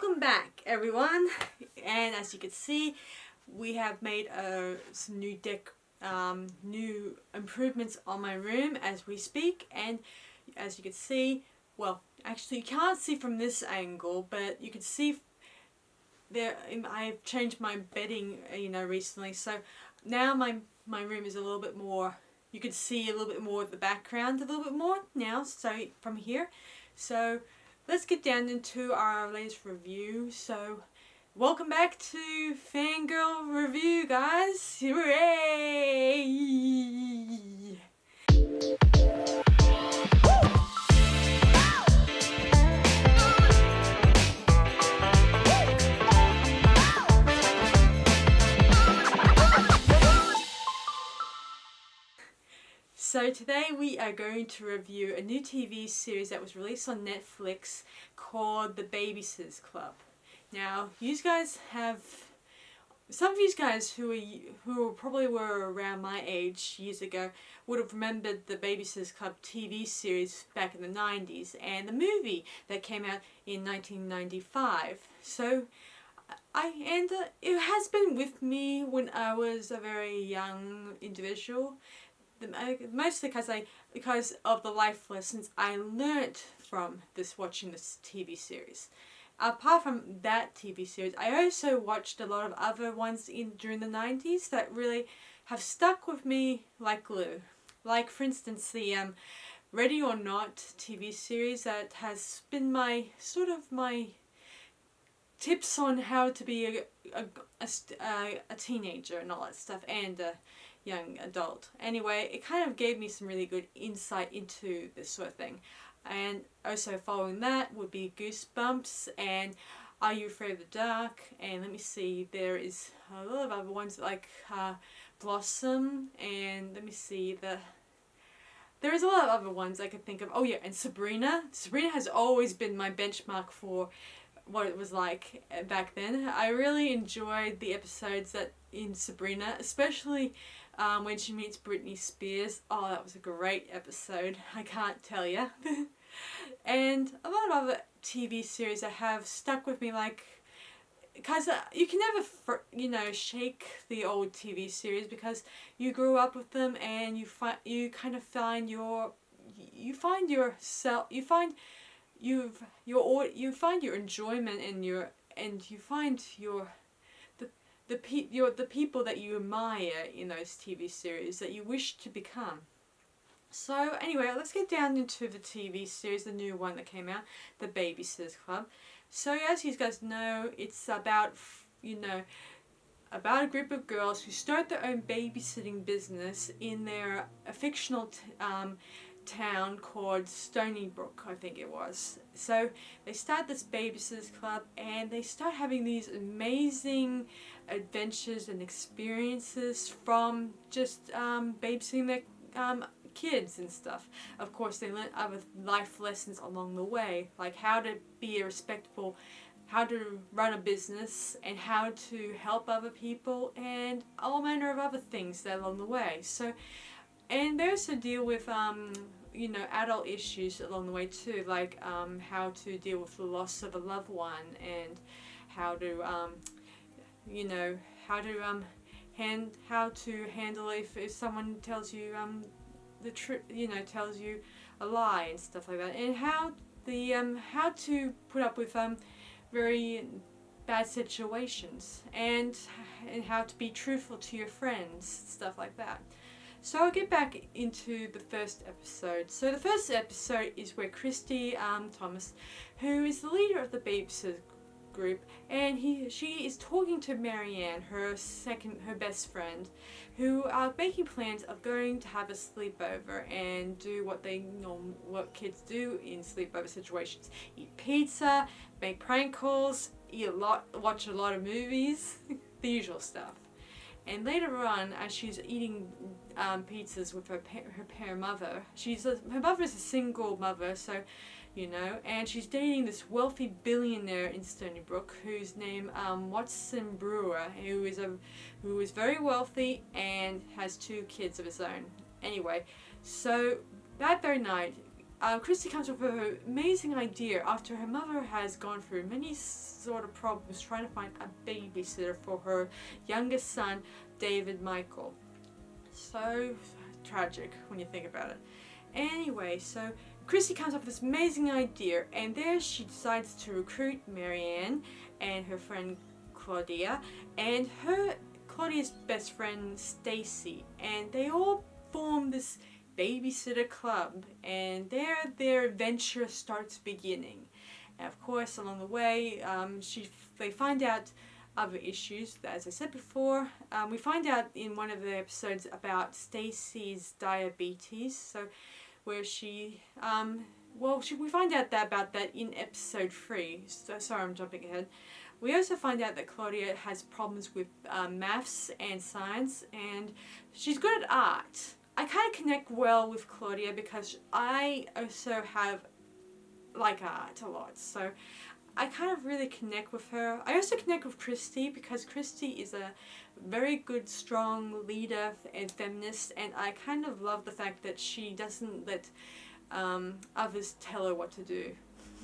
Welcome back, everyone. And as you can see, we have made some new improvements on my room as we speak. And as you can see, well, actually you can't see from this angle, but you can see there. I've changed my bedding, recently. So now my room is a little bit more. You can see a little bit more of the background, a little bit more now. So from here, so. Let's get down into our latest review. So, welcome back to FanGirl Review, guys! Hooray! So today we are going to review a new TV series that was released on Netflix called The Babysitters Club. Now, you guys have, some of you guys who probably were around my age years ago would have remembered the Babysitters Club TV series back in the 90s and the movie that came out in 1995. So, it has been with me when I was a very young individual. Mostly because of the life lessons I learnt from watching this TV series. Apart from that TV series, I also watched a lot of other ones during the 90s that really have stuck with me like glue. Like, for instance, the Ready or Not TV series that has been my tips on how to be a teenager and all that stuff, and young adult. Anyway, it kind of gave me some really good insight into this sort of thing. And also following that would be Goosebumps and Are You Afraid of the Dark? And let me see, there is a lot of other ones like Blossom, and let me see, there is a lot of other ones I could think of. Oh yeah, and Sabrina. Sabrina has always been my benchmark for what it was like back then. I really enjoyed the episodes in Sabrina, especially when she meets Britney Spears. Oh, that was a great episode, I can't tell you. And a lot of other TV series that have stuck with me, like, because you can never shake the old TV series because you grew up with them, and you find your enjoyment and you find the people that you admire in those TV series that you wish to become. So anyway, let's get down into the TV series, the new one that came out, The Babysitters Club. So as you guys know, it's about a group of girls who start their own babysitting business in their fictional town called Stoneybrook, I think it was. So they start this Babysitters Club and they start having these amazing adventures and experiences from just babysitting their kids and stuff. Of course, they learn other life lessons along the way, like how to be respectable, how to run a business, and how to help other people, and all manner of other things that along the way. So, and they also deal with adult issues along the way too, like how to deal with the loss of a loved one, and how to handle if someone tells you the truth, tells you a lie and stuff like that, and how to put up with very bad situations, and how to be truthful to your friends, stuff like that. So I'll get back into the first episode. So the first episode is where Christy Thomas, who is the leader of the babysitter group, and she is talking to Marianne, her best friend, who are making plans of going to have a sleepover and do what kids do in sleepover situations: eat pizza, make prank calls, watch a lot of movies, the usual stuff. And later on, as she's eating pizzas with her mother, her mother is a single mother, so and she's dating this wealthy billionaire in Stoneybrook, whose name Watson Brewer, who is very wealthy and has 2 kids of his own. Anyway, so that very night, Christy comes up with an amazing idea after her mother has gone through many sort of problems trying to find a babysitter for her youngest son, David Michael. So tragic when you think about it. Anyway, so Christy comes up with this amazing idea, and there she decides to recruit Marianne and her friend Claudia and Claudia's best friend Stacy, and they all form this Babysitter Club, and there their adventure starts beginning. And of course, along the way, they find out other issues. As I said before, we find out in one of the episodes about Stacy's diabetes. So, where we find out about that in episode 3. So sorry, I'm jumping ahead. We also find out that Claudia has problems with maths and science, and she's good at art. I kind of connect well with Claudia because I also like art a lot, so I kind of really connect with her. I also connect with Christy because Christy is a very good, strong leader and feminist, and I kind of love the fact that she doesn't let others tell her what to do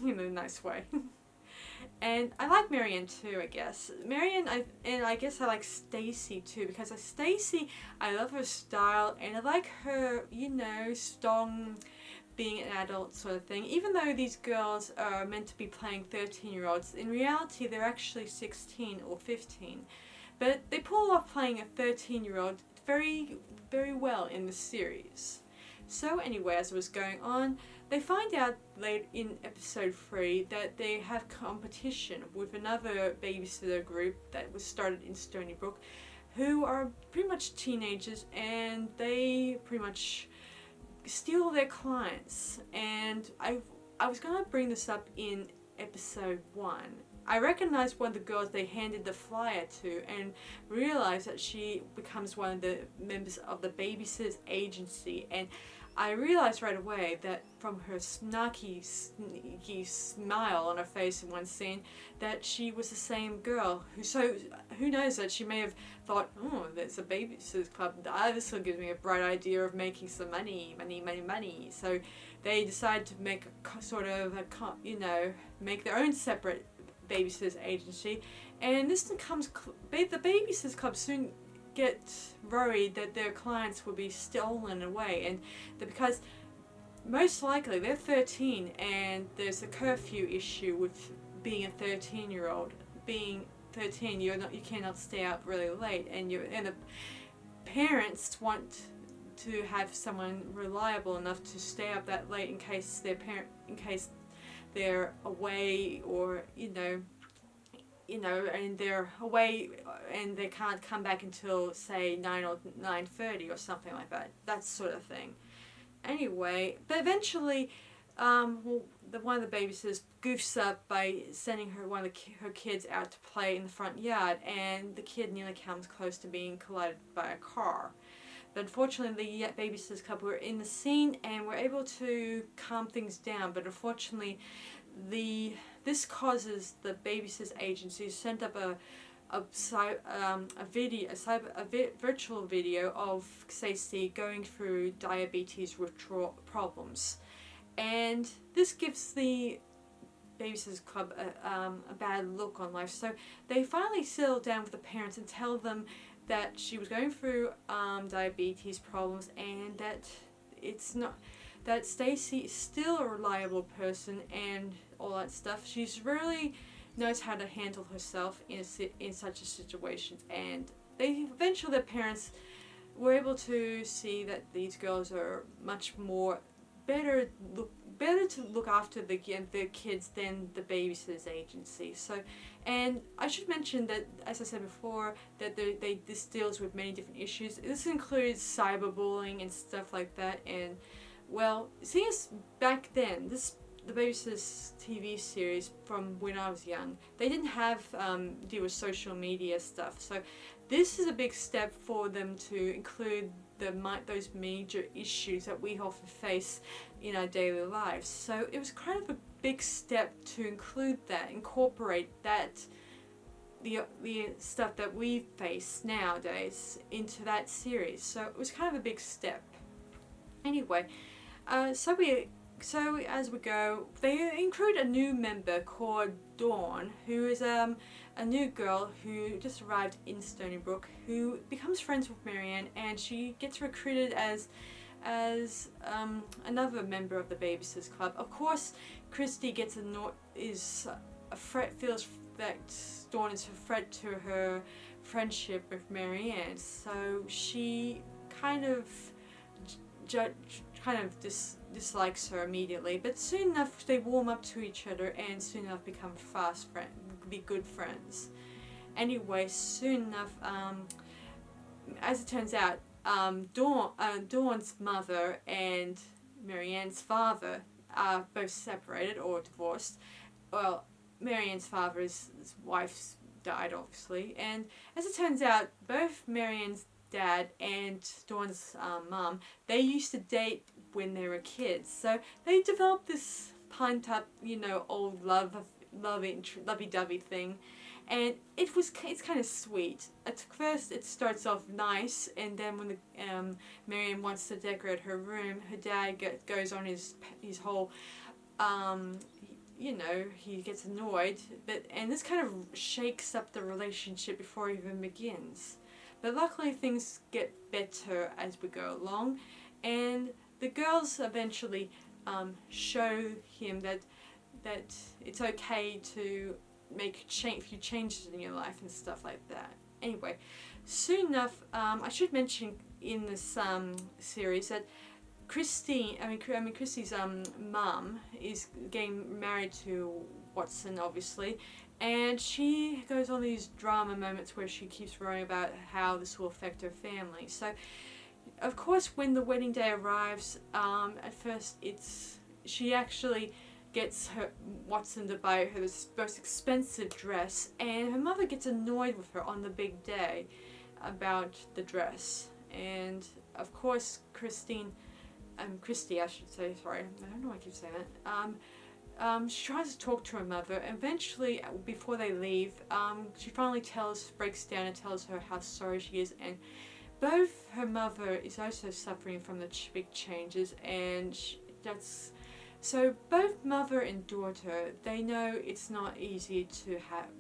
in a nice way. And I like Marianne too, I guess. I guess I like Stacy too, because Stacy, I love her style, and I like her, strong, being an adult sort of thing. Even though these girls are meant to be playing 13-year-olds, in reality they're actually 16 or 15. But they pull off playing a 13-year-old very, very well in the series. So anyway, as it was going on, they find out late in episode 3 that they have competition with another babysitter group that was started in Stoneybrook, who are pretty much teenagers, and they pretty much steal their clients. And I was going to bring this up in episode 1. I recognized one of the girls they handed the flyer to and realized that she becomes one of the members of the Babysitters Agency, and I realized right away that from her snarky, sneaky smile on her face in one scene that she was the same girl. Who knows, that she may have thought, oh, there's a Babysitters Club. This will give me a bright idea of making some money. So they decided to make make their own separate Babysitters Agency. And this becomes, the Babysitters Club soon get worried that their clients will be stolen away, and because most likely they're 13 and there's a curfew issue with being a 13-year-old. Being 13, you cannot stay out really late, and the parents want to have someone reliable enough to stay up that late in case they're away, or and they're away and they can't come back until, say, 9 or 9:30 or something like that sort of thing. Anyway, but eventually, one of the babysitters goofs up by sending her kids out to play in the front yard, and the kid nearly comes close to being collided by a car. But unfortunately, the Babysitters Club were in the scene and were able to calm things down, but unfortunately, this causes the Babysitters Agency to send up a virtual video of Stacey going through diabetes withdrawal problems, and this gives the Babysitters Club a bad look on life. So they finally settle down with the parents and tell them that she was going through diabetes problems, and that Stacy is still a reliable person and all that stuff. She's really knows how to handle herself in such a situation, and eventually their parents were able to see that these girls are much more better to look after their kids than the Babysitters Agency. So, and I should mention that, as I said before, that this deals with many different issues. This includes cyberbullying and stuff like that. And well, seeing as back then, the Babysitters TV series from when I was young, they didn't have deal with social media stuff. So this is a big step for them to include those major issues that we often face in our daily lives. So it was kind of a big step to incorporate the stuff that we face nowadays into that series. So it was kind of a big step. Anyway, so we so as we go, they include a new member called Dawn, who is a new girl who just arrived in Stoneybrook, who becomes friends with Marianne, and she gets recruited as another member of the Babysitters Club. Of course, Christy feels that Dawn is a threat to her friendship with Marianne, so she kind of dislikes her immediately. But soon enough, they warm up to each other, and soon enough become be good friends. Anyway, soon enough, as it turns out, Dawn's mother and Marianne's father are both separated or divorced. Well, Marianne's father's wife's died, obviously, and as it turns out, both Marianne's dad and Dawn's mum, they used to date when they were kids, so they developed this pent-up, old lovey-dovey thing, and it's kind of sweet. At first, it starts off nice, and then when Marianne wants to decorate her room, her dad goes on his whole, he gets annoyed, and this kind of shakes up the relationship before it even begins. But luckily, things get better as we go along, and the girls eventually show him that it's okay to make few changes in your life and stuff like that. Anyway, soon enough, I should mention in this series that Christy's mum is getting married to Watson, obviously, and she goes on these drama moments where she keeps worrying about how this will affect her family. So, of course, when the wedding day arrives, at first she actually gets Watson to buy her this most expensive dress, and her mother gets annoyed with her on the big day about the dress. And of course, Christy, I should say, sorry, I don't know why I keep saying that. She tries to talk to her mother. Eventually, before they leave, she finally breaks down and tells her how sorry she is, and both her mother is also suffering from the big changes, and so both mother and daughter, they know it's not easy to have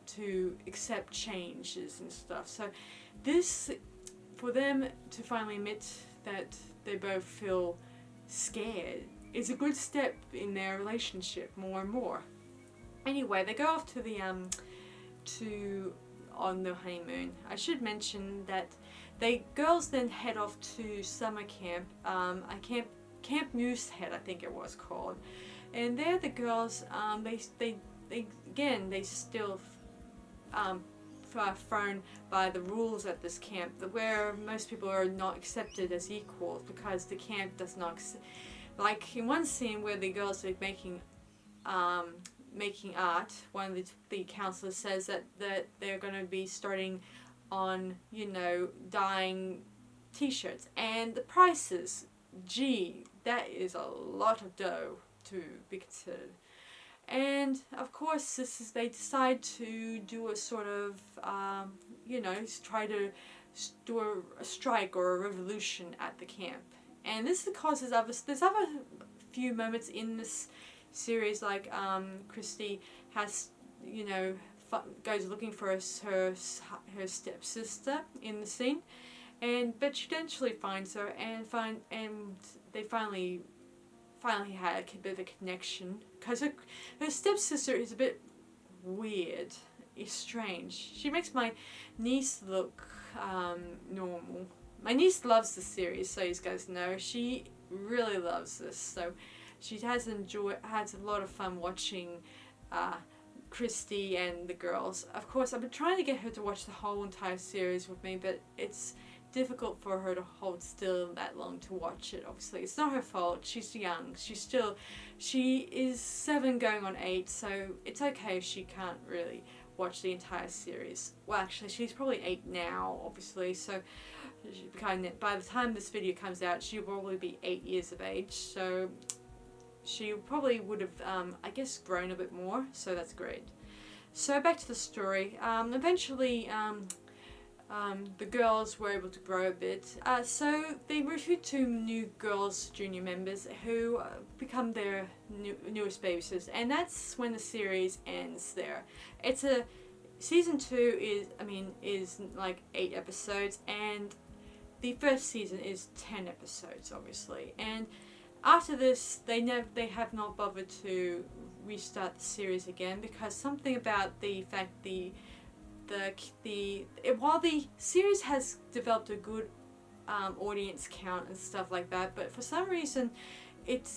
to accept changes and stuff. So this, for them to finally admit that they both feel scared, is a good step in their relationship more and more. Anyway, they go off on the honeymoon. I should mention that girls then head off to summer camp, Camp Moosehead, I think it was called, and there the girls, they still thrown by the rules at this camp, where most people are not accepted as equals because the camp does not like in one scene where the girls are making art. One of the counselors says that they're going to be starting on dyeing t-shirts, and the prices, gee, that is a lot of dough to be considered. And of course, they decide to do a sort of, try to do a strike or a revolution at the camp. And this causes there's other few moments in this series, like Christy has, goes looking for her stepsister in the scene, but she eventually finds her and they finally had a bit of a connection, because her stepsister is a bit weird. It's strange. She makes my niece look normal. My niece loves the series, so you guys know. She really loves this, so she has a lot of fun watching Christy and the girls. Of course, I've been trying to get her to watch the whole entire series with me, but it's difficult for her to hold still that long to watch it. Obviously, it's not her fault. She's young. She is 7 going on 8, so it's okay if she can't really watch the entire series. Well, actually, she's probably 8 now, obviously, so by the time this video comes out, she'll probably be 8 years of age, so she probably would have, grown a bit more, so that's great. So back to the story. Eventually, the girls were able to grow a bit. So they recruit 2 new girls, junior members, who become their newest babysitters, and that's when the series ends there. It's a season 2 is like 8 episodes, and the first season is 10 episodes, obviously. And after this, they have not bothered to restart the series again, because something about the fact while the series has developed a good audience count and stuff like that, but for some reason it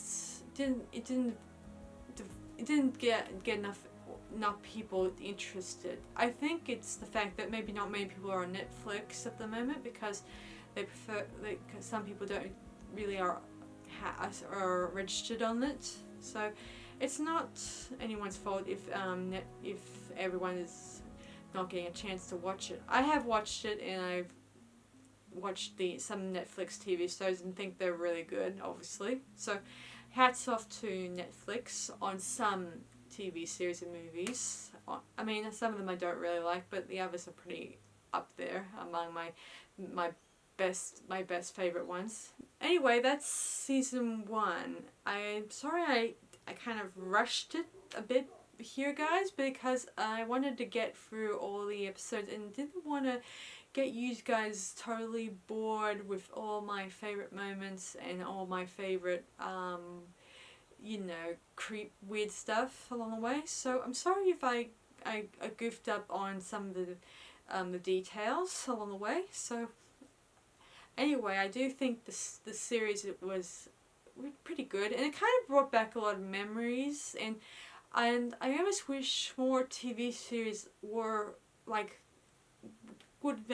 didn't get enough people interested. I think it's the fact that maybe not many people are on Netflix at the moment, because they prefer, some people don't really are registered on it. So it's not anyone's fault if everyone is not getting a chance to watch it. I have watched it, and I've watched some Netflix TV shows and think they're really good, obviously. So hats off to Netflix on some TV series and movies. I mean, some of them I don't really like, but the others are pretty up there among my best favorite ones. Anyway, that's season 1. I'm sorry I kind of rushed it a bit here, guys, because I wanted to get through all the episodes and didn't want to get you guys totally bored with all my favorite moments and all my favorite weird stuff along the way. So I'm sorry if I goofed up on some of the details along the way. So anyway, I do think the series was pretty good, and it kind of brought back a lot of memories, and I almost wish more TV series were like would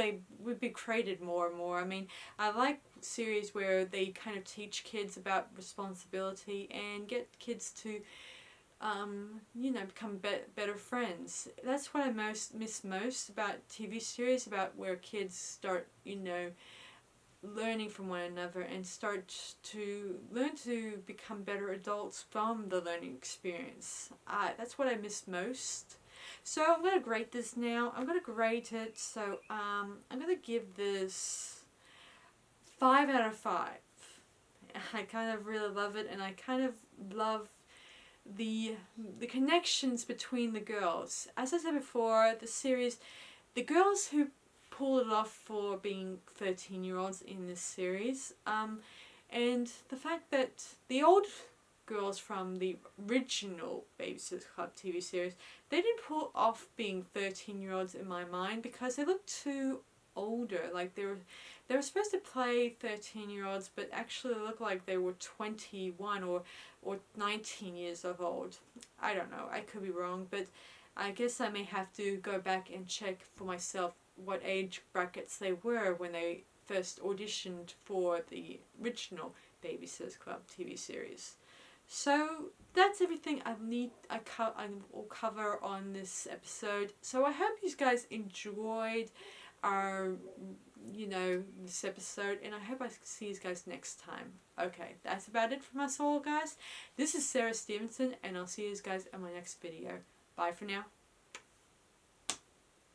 be created more and more. I mean, I like series where they kind of teach kids about responsibility and get kids to become better friends. That's what I miss most about TV series, about where kids start learning from one another and start to learn to become better adults from the learning experience. That's what I miss most. So I'm going to grade this now. I'm going to grade it. So I'm going to give this 5 out of 5. I kind of really love it, and I kind of love the connections between the girls. As I said before, the series, the girls who pulled it off for being 13-year-olds in this series, and the fact that the old girls from the original Babysitters Club TV series, they didn't pull off being 13-year-olds in my mind, because they looked too older. Like they were supposed to play 13-year-olds, but actually looked like they were 21 or 19 years of old. I don't know, I could be wrong, but I guess I may have to go back and check for myself what age brackets they were when they first auditioned for the original Babysitters Club TV series. So that's everything I will cover on this episode. So I hope you guys enjoyed our this episode, and I hope I see you guys next time. Okay, that's about it from us all, guys. This is Sarah Stephenson, and I'll see you guys in my next video. Bye for now.